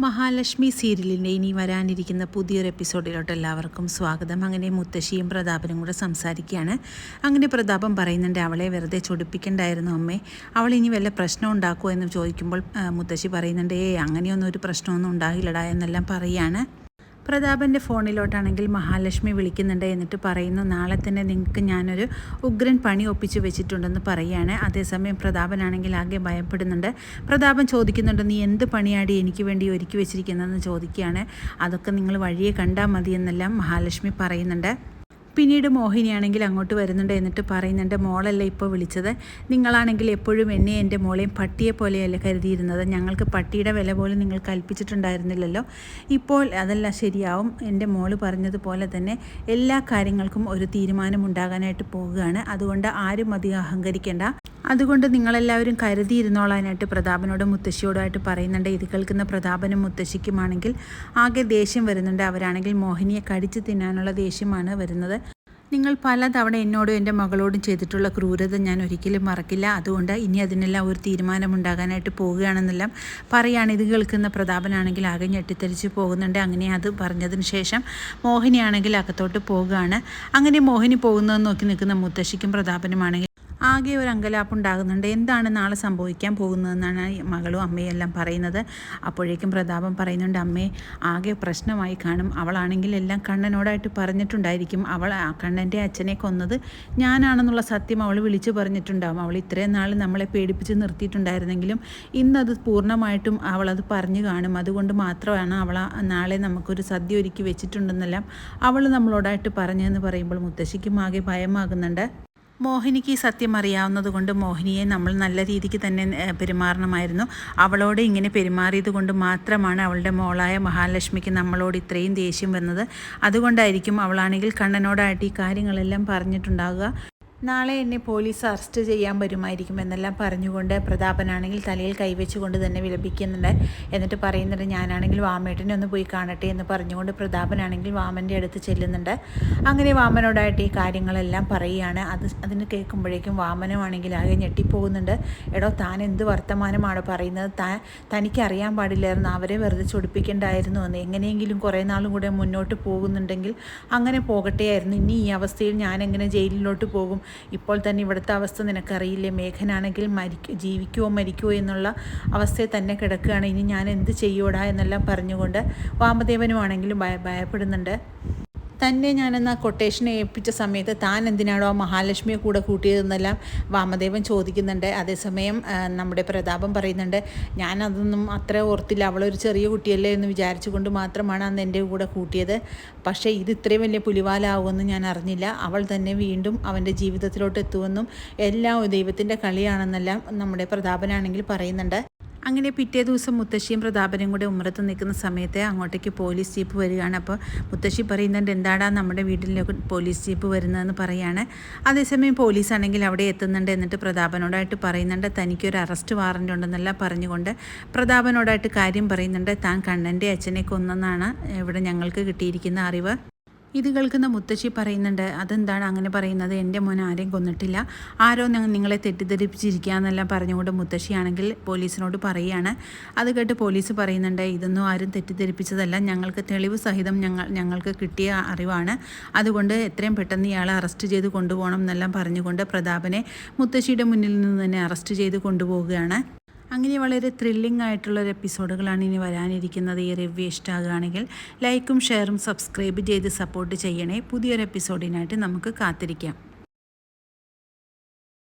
മഹാലക്ഷ്മി സീരിയലിൻ്റെ ഇനി വരാനിരിക്കുന്ന പുതിയൊരു എപ്പിസോഡിലോട്ട് എല്ലാവർക്കും സ്വാഗതം. അങ്ങനെ മുത്തശ്ശിയും പ്രതാപനും കൂടെ സംസാരിക്കുകയാണ്. അങ്ങനെ പ്രതാപം പറയുന്നുണ്ട്, അവളെ വെറുതെ ചൊടിപ്പിക്കണ്ടായിരുന്നു അമ്മേ, അവൾ ഇനി വല്ല പ്രശ്നം ഉണ്ടാക്കുമോ എന്ന് ചോദിക്കുമ്പോൾ മുത്തശ്ശി പറയുന്നുണ്ട്, അങ്ങനെയൊന്നും ഒരു പ്രശ്നമൊന്നും ഉണ്ടാകില്ലടാ എന്നെല്ലാം പറയുകയാണ്. പ്രതാപൻ്റെ ഫോണിലോട്ടാണെങ്കിൽ മഹാലക്ഷ്മി വിളിക്കുന്നുണ്ട്. എന്നിട്ട് പറയുന്നു, നാളെ തന്നെ നിങ്ങൾക്ക് ഞാനൊരു ഉഗ്രൻ പണി ഒപ്പിച്ച് വെച്ചിട്ടുണ്ടെന്ന് പറയുകയാണ്. അതേസമയം പ്രതാപനാണെങ്കിൽ ആകെ ഭയപ്പെടുന്നുണ്ട്. പ്രതാപൻ ചോദിക്കുന്നുണ്ട്, നീ എന്ത് പണിയാടി എനിക്ക് വേണ്ടി ഒരുക്കി വെച്ചിരിക്കുന്നതെന്ന് ചോദിക്കുകയാണ്. അതൊക്കെ നിങ്ങൾ വഴിയെ കണ്ടാൽ മതിയെന്നെല്ലാം മഹാലക്ഷ്മി പറയുന്നുണ്ട്. പിന്നീട് മോഹിനിയാണെങ്കിൽ അങ്ങോട്ട് വരുന്നുണ്ട്. എന്നിട്ട് പറയുന്നുണ്ട്, മോളല്ല ഇപ്പോൾ വിളിച്ചത്, നിങ്ങളാണെങ്കിൽ എപ്പോഴും എന്നെ എൻ്റെ മോളെയും പട്ടിയെ പോലെയല്ല കരുതിയിരുന്നത്, ഞങ്ങൾക്ക് പട്ടിയുടെ വില പോലും നിങ്ങൾ കൽപ്പിച്ചിട്ടുണ്ടായിരുന്നില്ലല്ലോ, ഇപ്പോൾ അതെല്ലാം ശരിയാവും. എൻ്റെ മോള് പറഞ്ഞതുപോലെ തന്നെ എല്ലാ കാര്യങ്ങൾക്കും ഒരു തീരുമാനമുണ്ടാകാനായിട്ട് പോവുകയാണ്, അതുകൊണ്ട് ആരും അധികം അഹങ്കരിക്കേണ്ട, അതുകൊണ്ട് നിങ്ങളെല്ലാവരും കരുതിയിരുന്നോളാനായിട്ട് പ്രതാപനോടും മുത്തശ്ശിയോടായിട്ട് പറയുന്നുണ്ട്. ഇത് കേൾക്കുന്ന പ്രതാപനും മുത്തശ്ശിക്കുമാണെങ്കിൽ ആകെ ദേഷ്യം വരുന്നുണ്ട്. അവരാണെങ്കിൽ മോഹിനിയെ കടിച്ചു തിന്നാനുള്ള ദേഷ്യമാണ് വരുന്നത്. നിങ്ങൾ പലതവണ എന്നോടും എൻ്റെ മകളോടും ചെയ്തിട്ടുള്ള ക്രൂരത ഞാൻ ഒരിക്കലും മറക്കില്ല, അതുകൊണ്ട് ഇനി അതിനെല്ലാം ഒരു തീരുമാനമുണ്ടാകാനായിട്ട് പോവുകയാണെന്നെല്ലാം പറയുകയാണ്. ഇത് കേൾക്കുന്ന പ്രതാപനാണെങ്കിൽ ആകെ ഞെട്ടിത്തെറിച്ച് പോകുന്നുണ്ട്. അങ്ങനെ അത് പറഞ്ഞതിന് ശേഷം മോഹിനിയാണെങ്കിൽ അകത്തോട്ട് പോവുകയാണ്. അങ്ങനെ മോഹിനി പോകുന്നതെന്ന് നോക്കി നിൽക്കുന്ന മുത്തശ്ശിക്കും പ്രതാപനുമാണെങ്കിൽ ആകെ ഒരു അങ്കലാപ്പുണ്ടാകുന്നുണ്ട്. എന്താണ് നാളെ സംഭവിക്കാൻ പോകുന്നതെന്നാണ് മകളും അമ്മയും എല്ലാം പറയുന്നത്. അപ്പോഴേക്കും പ്രതാപൻ പറയുന്നുണ്ട്, അമ്മേ ആകെ പ്രശ്നമായി കാണും, അവളാണെങ്കിൽ എല്ലാം കണ്ണനോടായിട്ട് പറഞ്ഞിട്ടുണ്ടായിരിക്കും, അവൾ കണ്ണൻ്റെ അച്ഛനെ കൊന്നത് ഞാനാണെന്നുള്ള സത്യം അവൾ വിളിച്ചു പറഞ്ഞിട്ടുണ്ടാകും, അവൾ ഇത്രയും നാൾ നമ്മളെ പേടിപ്പിച്ച് നിർത്തിയിട്ടുണ്ടായിരുന്നെങ്കിലും ഇന്നത് പൂർണ്ണമായിട്ടും അവളത് പറഞ്ഞു കാണും, അതുകൊണ്ട് മാത്രമാണ് അവൾ നാളെ നമുക്കൊരു സദ്യ ഒരുക്കി വെച്ചിട്ടുണ്ടെന്നെല്ലാം അവൾ നമ്മളോടായിട്ട് പറഞ്ഞതെന്ന് പറയുമ്പോൾ മുത്തശ്ശിക്കും ആകെ ഭയമാകുന്നുണ്ട്. മോഹിനിക്ക് ഈ സത്യം അറിയാവുന്നത് കൊണ്ട് മോഹിനിയെ നമ്മൾ നല്ല രീതിക്ക് തന്നെ പെരുമാറണമായിരുന്നു, അവളോട് ഇങ്ങനെ പെരുമാറിയത് കൊണ്ട് മാത്രമാണ് അവളുടെ മോളായ മഹാലക്ഷ്മിക്ക് നമ്മളോട് ഇത്രയും ദേഷ്യം വന്നത്, അതുകൊണ്ടായിരിക്കും അവളാണെങ്കിൽ കണ്ണനോടായിട്ട് ഈ കാര്യങ്ങളെല്ലാം പറഞ്ഞിട്ടുണ്ടാകുക, നാളെ എന്നെ പോലീസ് അറസ്റ്റ് ചെയ്യാൻ വരുമായിരിക്കും എന്നെല്ലാം പറഞ്ഞുകൊണ്ട് പ്രതാപനാണെങ്കിൽ തലയിൽ കൈവച്ചുകൊണ്ട് തന്നെ വിലപിക്കുന്നുണ്ട്. എന്നിട്ട് പറയുന്നുണ്ട്, ഞാനാണെങ്കിൽ വാമേട്ടനെ ഒന്ന് പോയി കാണട്ടെ എന്ന് പറഞ്ഞുകൊണ്ട് പ്രതാപനാണെങ്കിൽ വാമൻ്റെ അടുത്ത് ചെല്ലുന്നുണ്ട്. അങ്ങനെ വാമനോടായിട്ട് ഈ കാര്യങ്ങളെല്ലാം പറയുകയാണ്. അതിന് കേൾക്കുമ്പോഴേക്കും വാമനുമാണെങ്കിൽ ആകെ ഞെട്ടിപ്പോകുന്നുണ്ട്. എടോ, താൻ എന്ത് വർത്തമാനമാണ് പറയുന്നത്, തനിക്കറിയാൻ പാടില്ലായിരുന്നു, അവരെ വെറുതെ ചൊടിപ്പിക്കേണ്ടായിരുന്നു എന്ന്, എങ്ങനെയെങ്കിലും കുറേ നാളും കൂടെ മുന്നോട്ട് പോകുന്നുണ്ടെങ്കിൽ അങ്ങനെ പോകട്ടെയായിരുന്നു, ഇനി ഈ അവസ്ഥയിൽ ഞാനെങ്ങനെ ജയിലിലോട്ട് പോകും, ഇപ്പോൾ തന്നെ ഇവിടുത്തെ അവസ്ഥ നിനക്കറിയില്ലേ, മേഘനാണെങ്കിൽ ജീവിക്കുമോ മരിക്കുമോ എന്നുള്ള അവസ്ഥയിൽ തന്നെ കിടക്കുകയാണ്, ഇനി ഞാൻ എന്ത് ചെയ്യൂടാ എന്നെല്ലാം പറഞ്ഞുകൊണ്ട് വാമദേവനുമാണെങ്കിലും ഭയപ്പെടുന്നുണ്ട്. തന്നെ ഞാനെന്ന കൊട്ടേഷനെ ഏൽപ്പിച്ച സമയത്ത് താൻ എന്തിനാണോ മഹാലക്ഷ്മിയെ കൂടെ കൂട്ടിയതെന്നെല്ലാം വാമദേവൻ ചോദിക്കുന്നുണ്ട്. അതേസമയം നമ്മുടെ പ്രതാപം പറയുന്നുണ്ട്, ഞാനതൊന്നും അത്ര ഓർത്തില്ല, അവളൊരു ചെറിയ കുട്ടിയല്ലേ എന്ന് വിചാരിച്ചുകൊണ്ട് മാത്രമാണ് അന്ന് എൻ്റെ കൂടെ കൂട്ടിയത്, പക്ഷേ ഇത് ഇത്രയും വലിയ പുലിവാലാവുമെന്ന് ഞാൻ അറിഞ്ഞില്ല, അവൾ തന്നെ വീണ്ടും അവൻ്റെ ജീവിതത്തിലോട്ട് എത്തുമെന്നും എല്ലാം ദൈവത്തിൻ്റെ കളിയാണെന്നെല്ലാം നമ്മുടെ പ്രതാപനാണെങ്കിൽ പറയുന്നുണ്ട്. അങ്ങനെ പിറ്റേ ദിവസം മുത്തശ്ശിയും പ്രതാപനും കൂടെ ഉമ്മറത്ത് നിൽക്കുന്ന സമയത്ത് അങ്ങോട്ടേക്ക് പോലീസ് ജീപ്പ് വരികയാണ്. അപ്പോൾ മുത്തശ്ശി പറയുന്നുണ്ട്, എന്താടാ നമ്മുടെ വീട്ടിലേക്ക് പോലീസ് ജീപ്പ് വരുന്നതെന്ന് പറയുകയാണ്. അതേസമയം പോലീസാണെങ്കിൽ അവിടെ എത്തുന്നുണ്ട്. എന്നിട്ട് പ്രതാപനോടായിട്ട് പറയുന്നുണ്ട്, തനിക്കൊരു അറസ്റ്റ് വാറൻ്റ് ഉണ്ടെന്നെല്ലാം പറഞ്ഞുകൊണ്ട് പ്രതാപനോടായിട്ട് കാര്യം പറയുന്നുണ്ട്. താൻ കണ്ണൻ്റെ അച്ഛനെ കൊന്നെന്നാണ് ഇവിടെ ഞങ്ങൾക്ക് കിട്ടിയിരിക്കുന്ന അറിവ്. ഇത് കേൾക്കുന്ന മുത്തശ്ശി പറയുന്നുണ്ട്, അതെന്താണ് അങ്ങനെ പറയുന്നത്, എൻ്റെ മോൻ ആരെയും കൊന്നിട്ടില്ല, ആരോ നിങ്ങളെ തെറ്റിദ്ധരിപ്പിച്ചിരിക്കുക എന്നെല്ലാം പറഞ്ഞുകൊണ്ട് മുത്തശ്ശിയാണെങ്കിൽ പോലീസിനോട് പറയുകയാണ്. അത് കേട്ട് പോലീസ് പറയുന്നുണ്ട്, ഇതൊന്നും ആരും തെറ്റിദ്ധരിപ്പിച്ചതല്ല, ഞങ്ങൾക്ക് തെളിവ് സഹിതം ഞങ്ങൾക്ക് കിട്ടിയ അറിവാണ്, അതുകൊണ്ട് എത്രയും പെട്ടെന്ന് ഇയാളെ അറസ്റ്റ് ചെയ്ത് കൊണ്ടുപോകണം എന്നെല്ലാം പറഞ്ഞുകൊണ്ട് പ്രതാപനെ മുത്തശ്ശിയുടെ മുന്നിൽ നിന്ന് തന്നെ അറസ്റ്റ് ചെയ്ത് കൊണ്ടുപോവുകയാണ്. അങ്ങനെ വളരെ ത്രില്ലിംഗ് ആയിട്ടുള്ളൊരു എപ്പിസോഡുകളാണ് ഇനി വരാനിരിക്കുന്നത്. ഈ റിവ്യൂ ഇഷ്ടമാകുകയാണെങ്കിൽ ലൈക്കും ഷെയറും സബ്സ്ക്രൈബ് ചെയ്ത് സപ്പോർട്ട് ചെയ്യണേ. പുതിയൊരു എപ്പിസോഡിനായിട്ട് നമുക്ക് കാത്തിരിക്കാം.